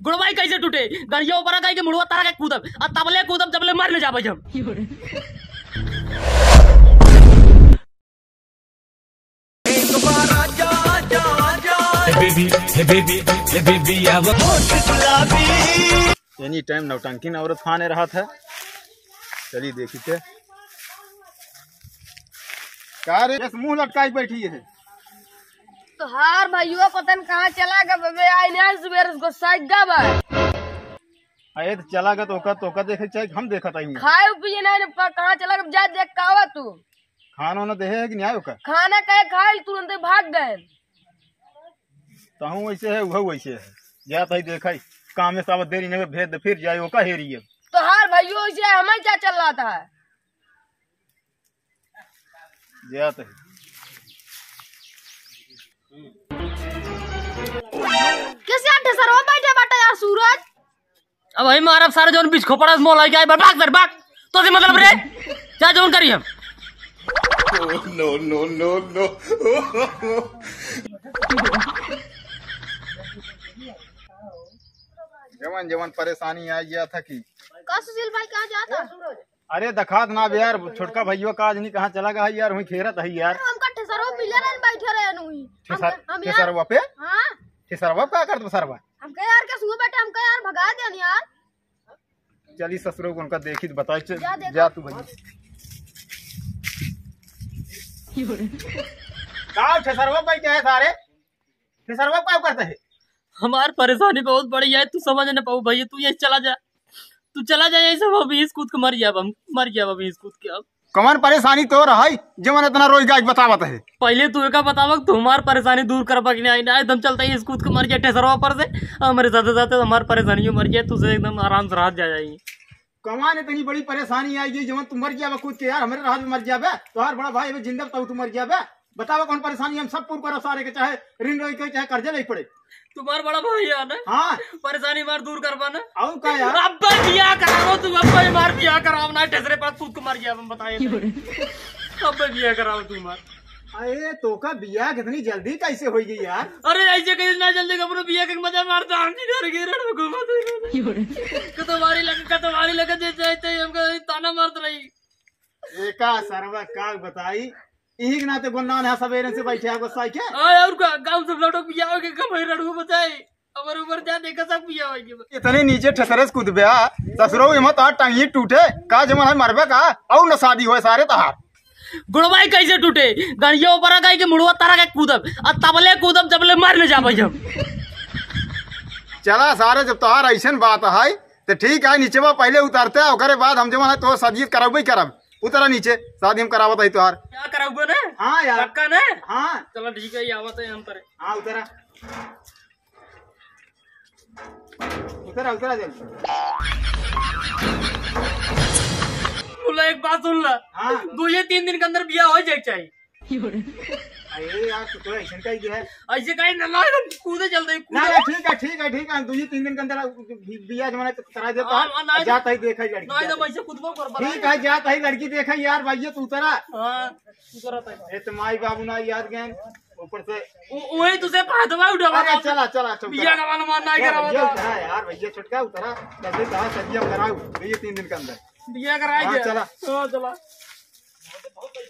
गुड़वाई कैसे टूटे गड़िया ऊपर कहीं के मुड़वा तारा के कूदब और तबले कूदब जबले मर न जाबे हम। एनी टाइम नौटंकी औरत खाने रहा था। चलिए देखी थे क्या रे मुंह लटकाई बैठी है। तो हार भाइयों पता नहीं कहाँ चला गया बबे आईने सुबह उसको साइगा बा अरे तो चला गया तो देखे चाहे हम देखा था खाए पिए नहीं कहाँ चला गया जा देख का तू खाना वाना दे है कि नहीं आयो का खाना कहे खाए तुरंत भाग गए तो हम वैसे है वह वैसे है जाता ही देखा ही काम में सावत देरी नहीं भेज दे फिर जाए का हेरी है। तो हार भाइयों वैसे हमें क्या चल रहा था जाता है कैसे आटे सर हो बैठे बाटा यार सूरज अब भाई मारब सारे जोन बीच खोपड़ा मोल आई जाए भाग कर भाग तो से मतलब रे क्या जोन करी हम। नो जवन जवन परेशानी आ गया था कि का सुशील भाई कहाँ जाता अरे दखात ना बे यार छोटका भैया का आज नहीं कहाँ चला गया यार वही खेरत है यार हम का ठेसरो पिलर में बैठे रहे नुई हम ठेसरवा पे हां ठेसरवा का करत सरवा हम कह यार के सुबह बैठे हम कह यार भगा देन यार चली ससुरो को उनका देखी तो बताई जा तू भैया का ठेसरवा भाई क्या है सारे ठेसरवा का करता है। हमार परेशानी बहुत बड़ी है तू समझ न पाऊ भैया तू ये चला जा तू चला जा ऐसे अभी इस कूद के मर गया अभी इस कूद के। अब कमन परेशानी तो रहा जवन इतना रोज गाय बतावत है पहले तू का बतावक तुम्हार परेशानी दूर करवा के नहीं ना एकदम चलता है इस कूद के मर गया ठेसरवा पर से हमारे साथ साथ हमारी परेशानी मर गया तुझे एकदम आराम से राहत जा जाएगी। कमान इतनी बड़ी परेशानी आई गई जवन तू मर गया कूद के यार हमारे राहत में मर गया तो हर बड़ा भाई जिंदा तू मर गया बतावा कौन परेशानी हम सब पूर्ण करो सारे के चाहे ऋण रही के चाहे कर्जे नहीं पड़े तुम्हार बड़ा भाई है ना हाँ परेशानी मार दूर करवा ना आओ का यार अब बियाह कराओ तू अब मार बियाह कराओ ना ठेसरे पास कूद के मर गया हम बताए अब बियाह कराओ तुम्हार। अरे तो का बियाह कितनी जल्दी कैसे हो गई यार। अरे ऐसे कैसे ना जल्दी अपने बियाह के मजा मारता हम घर के रण में घुमाते कतवारी लगे जाते हमको ताना मारत रही एका सरवा का बताई इही के नाते गुन्ना है सवेरे से बैठे है गुस्सा के और गांव सब लोग बियाह के कम रणू बचाए और ऊपर जा देखा सब बियाह हो इतने नीचे ठसरस कूद बया ससुरो हिम्मत आ टांगी टूटे का जमन है मरबे का और न शादी होए सारे तहार गुड़वाई कैसे टूटे गड़िया ऊपर कहीं के मुड़वा तारा के कूदब और तबले कूदब जबले मर न जाबे हम। चला सारे जब तोहार ऐसन बात है तो ठीक है नीचे पहले उतरते है ओकरे बाद हम जमन है तो शादी करब करब उतरा नीचे शादी हम करावत है तोहार क्या कराऊंगा ना। हाँ यार पक्का ना हाँ चलो ठीक है आवत है हम पर हाँ उतरा उतरा उतरा जल्दी एक बात सुन ला हाँ 2-3 दिन के अंदर बियाह हो जाए चाहिए। अरे यार तो ऐसा का ही है ऐसे कहीं ना कूदे चलते ना ठीक है 2-3 दिन के अंदर बियाह जमाना करा देता है जाता ही देखा लड़की नहीं तो वैसे खुद को ठीक है जाता ही लड़की देखा यार भाई तू उतरा हां उतरा था तो माई बाबू ना याद गए ऊपर से वही तुझे पादवा उठावा अरे चला बियाह का मान ना करावा यार भैया छुटका उतरा कैसे कहा सब्जी हम कराऊ 2-3 दिन के अंदर बियाह कराएंगे। चला चला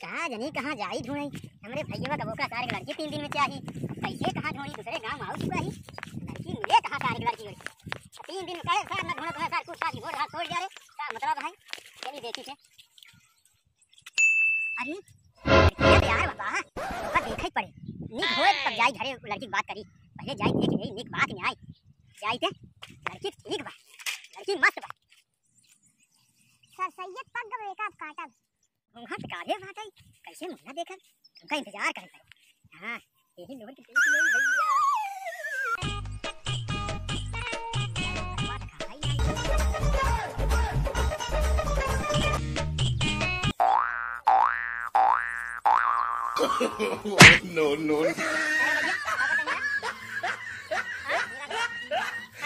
कहाँ जनी कहाँ जाई ढूंढई हमरे भैया का बोका सारे लड़की 3 दिन में चाहिए कैसे कहाँ ढूंढी दूसरे गांव आऊ चुका ही लड़की मिले कहाँ सारे लड़की 3 दिन में कहे सर न ढूंढत है सर कुछ शादी हो रहा छोड़ जा रे का मतलब है चली देखी से अरे लड़की यार बता ओका देखै पड़े निक होए तब जाई घरे लड़की बात करी पहले जाई देख ले निक बात में आई जाई ते लड़की ठीक बा लड़की मस्त बा सर सैयद पग गए का काटब वहाँ से काढ़े बात आई कैसे मुन्ना देखा उनका इंतजार करे पड़े हाँ यही लोग की देख ले भैया नो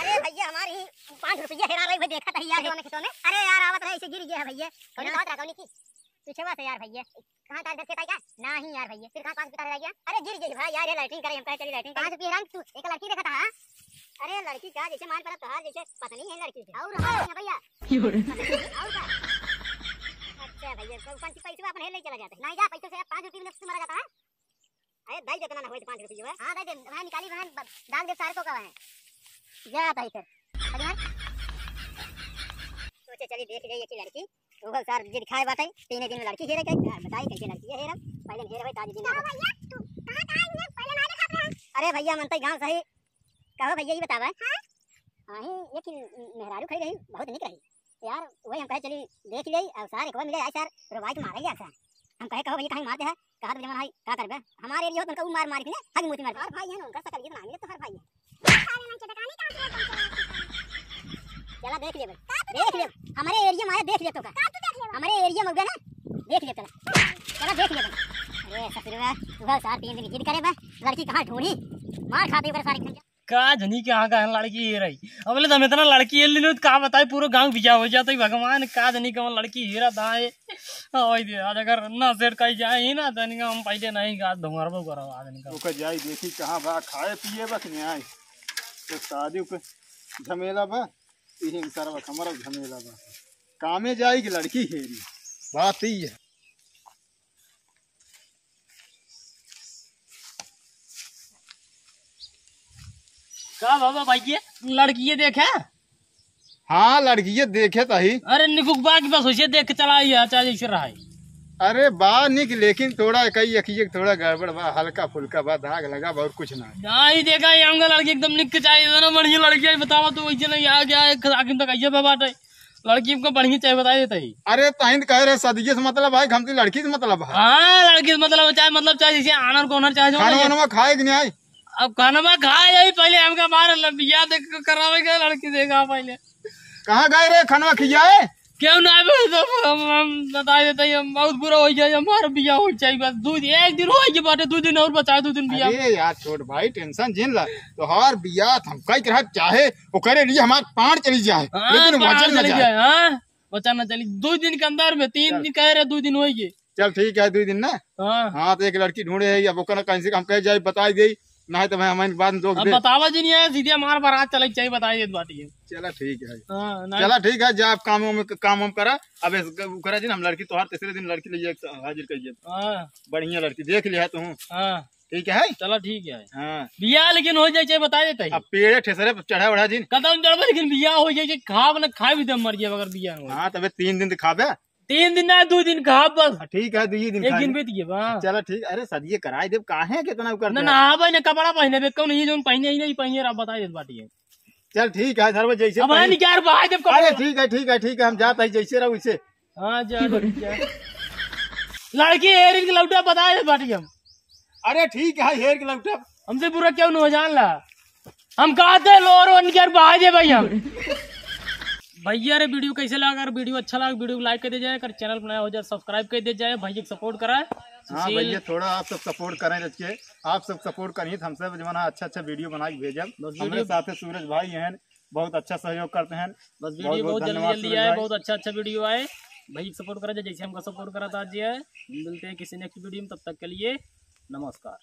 अरे भैया हमारी 5 रुपया हेरा रही भाई देखा था यार जो ने अरे यार आवत रहे ऐसे गिर गया भैया कौन बात रहा कौन की पीछे बात है यार भैया कहां तार देख के क्या नहीं यार भैया फिर कहां 5 रुपया रह गया अरे गिर गई भाई यार ये लाइटिंग करे हम कहे चली लाइटिंग 5 रुपया रंग तू एक लड़की देखा था अरे लड़की का जैसे मान पड़ा तोहार जैसे पत्नी है लड़की से और हाँ भैया और का अच्छा भैया तो कौन सी पैसे अपन हेल नहीं चला जाता है नहीं जा पैसे से 5 रुपए में से मरा जाता है अरे दाई जितना ना होए 5 रुपए जो है हां दाई दे वहां निकाली वहां डाल दे सारे को का है जा ताई फिर बढ़िया सोचे चली देख जाइए कि लड़की गूगल सर जी दिखाए बात है 3 दिन में लड़की घेरे के बताई कैसे लड़की है हेरा पहले घेरे भाई ताजी दिन भैया तू कहां है पहले ना देखा था अरे भैया मनता गांव सही कहो भैया ये बतावा हां ये कि मेहरारू खड़ी रही बहुत निक रही यार वही हम कहे चली देख ले और सारे एक बार मिले यार सर रोवाई के मारे यार सर हम कहे कहो भैया कहीं मारते हैं कहा तो जमाना है का करबे हमारे एरिया उनका मार मार के हग मोती मार हर भाई है उनका सकल ये ना मिले तो हर भाई है चला देख ले देख ले हमारे एरिया मारे देख ले तो का हमारे एरिया में ना देख ले चला देख ले अरे ससुरवा तू सार 3 दिन जिद करे बा लड़की कहां ढूंढी मार खाती ऊपर सारी खंजा का जनी के का लड़की ये रही अबले तो इतना लड़की ले लो का बताए पूरे गांव बिजा हो जाता भगवान का जनी के लड़की हीरा दाए ओए दे आज अगर ना सेट कई जाए ही ना तनी हम पहले नहीं गा धुमरबो करो आदमी का ओकर जाई देखी कहां बा खाए पिए बा कि नहीं तो शादी के झमेला बा इही सारा हमारा झमेला बा कामे जाई कि लड़की हेरी बात ही है का बाबा भाई ये लड़की ये देखे हाँ लड़की ये देखे तही अरे निकुबा की बस होइसे देख के चला ही चाहे इसे रहा है अरे बा निक लेकिन थोड़ा कई अखिए थोड़ा गड़बड़ बा हल्का फुल्का बा दाग लगा बा और कुछ ना नहीं देखा ये हमका लड़की एकदम निक के चाहिए ना बढ़िया लड़की है बतावा तो वैसे नहीं आ गया आखिर तक आइए बात है लड़की को बढ़िया चाहिए बता देते ही अरे तहिंद कह रहे सदिये से मतलब है हम लड़की से मतलब है हाँ लड़की से मतलब चाहे जैसे आनर कोनर चाहे खाना खाए कि नहीं आई अब खाना खाए यही पहले हमका बाहर बिया देख करावेगा लड़की देखा पहले कहाँ गए रे खाना खियाए क्यों ना हम बता देते हम बहुत बुरा हो जाए हमारा बिया हो चाहिए बस 2 दिन 1 दिन हो गए बाटे 2 दिन और बचा 2 दिन बिया अरे यार छोट भाई टेंशन जिन ला तो हर बिया हम कई तरह चाहे वो करे लिए हमार पार चली जाए लेकिन वजन न जाए हां वजन न चली 2 दिन के अंदर में 3 दिन कह रहे 2 दिन हो गए चल ठीक है 2 दिन ना हाँ तो एक लड़की ढूंढे है अब ओकर कहीं से हम कह जाए बता दे नहीं तो मैं हमारे बाद दो बतावा जी नहीं है सीधे हमार बारात चले चाहिए बताइए बात ये चला ठीक है चला ठीक है जा आप काम करा अब करा जी हम लड़की तोहार तीसरे दिन लड़की लिए हाजिर करिए बढ़िया लड़की देख लिया तू ठीक है चलो ठीक है हाँ बिया लेकिन हो जाए बता देते अब पेड़े ठेसरे चढ़ा उड़ा जी कदम चढ़ लेकिन बिया हो जाए खा न खाए भी दम मर जाए अगर बिया हाँ तब 3 दिन दिखाबे 3 दिन ना 2 दिन खा बस ठीक है 2 दिन 1 दिन बीत गया चलो ठीक अरे सदिये कराई देव काहे कितना करना ना भाई ने कपड़ा पहने बे कौन ये जो पहने ही नहीं पहने अब बता दे बाटी चल ठीक है सर जैसे अब नहीं यार भाई जब अरे ठीक है हम जाते हैं जैसे रहो वैसे हां जा लड़की हेरिंग के लौटा बता दे बाटी हम अरे ठीक है हेर के लौटा हमसे बुरा क्यों न हो जान ला हम कहते लोर वन यार भाई दे भाई हम भैया रे वीडियो कैसे लगा अगर वीडियो अच्छा लगा वीडियो को लाइक कर दे जाए अगर चैनल बनाया हो जाए सब्सक्राइब कर दे जाए भैया को सपोर्ट कराए हाँ भैया थोड़ा आप सब सपोर्ट करें रखिए आप सब सपोर्ट करिए हम सब जमाना अच्छा वीडियो बना के भेजब हमारे साथ सूरज भाई हैं बहुत अच्छा सहयोग करते हैं बस वीडियो बहुत जल्दी आए बहुत अच्छा वीडियो आए भाई सपोर्ट करा जैसे हमको सपोर्ट करा था जी है मिलते हैं किसी नेक्स्ट वीडियो में तब तक के लिए नमस्कार।